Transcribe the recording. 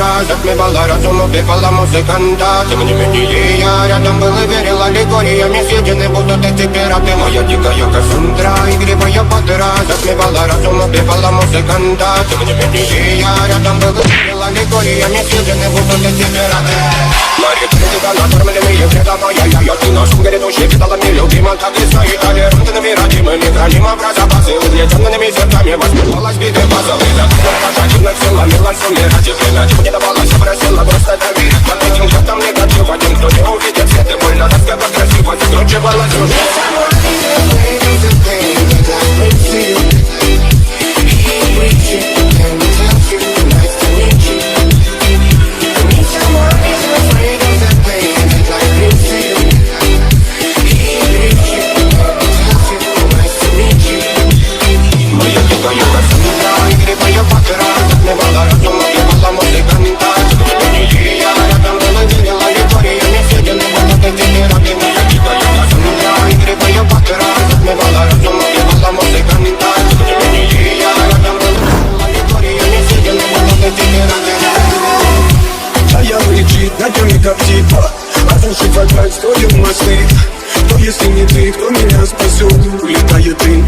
подра, затмевала разум, убивала музыканта. Тем не менее я рядом был и верил аллегориями съедены будут эти пираты. Моя дикая Кассандра, игривая подра, затмевала разум, убивала музыканта. Тем не менее я рядом был и верил аллегориями съедены будут эти пираты. Мария, ты тебя накормленные предавая я ты нашим грядущим кидалами любима, так и стоит толерантными родимыми, хранимо про запасы угнетенными сердцами воспиталась биты базовые. Пожативных силами лансуми ради время, типа не давалась, просила просто доверить. Под этим жестом негатив, один кто не увидит свет и больно, тоска красиво закручивалась уже. Как типа, разрушить вокруг строим мосты. Но если не ты, кто меня спасет? Улетает ты